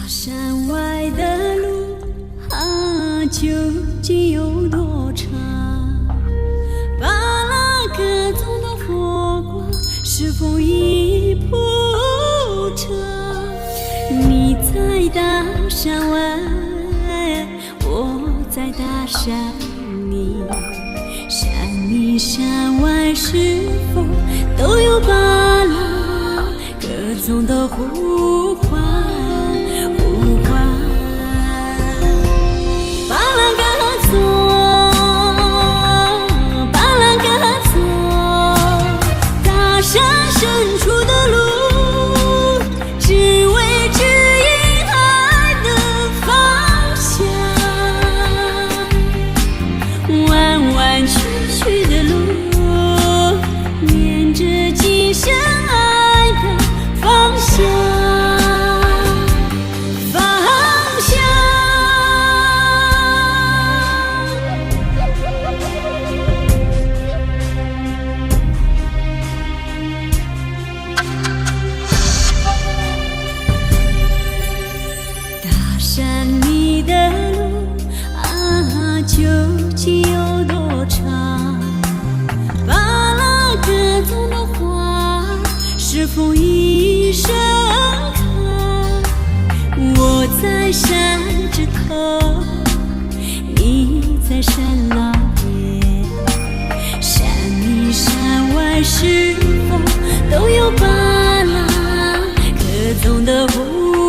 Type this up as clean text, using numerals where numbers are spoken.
山外的路究竟有多长？巴拉格中的火光是否已铺成？你在大山外，我在大山里。山里山外是否都有巴拉格中的呼唤？山里的路究竟有多长？巴拉格中的花是否已盛开？我在山枝头，你在山老边。山里山外是否都有巴拉格中的湖？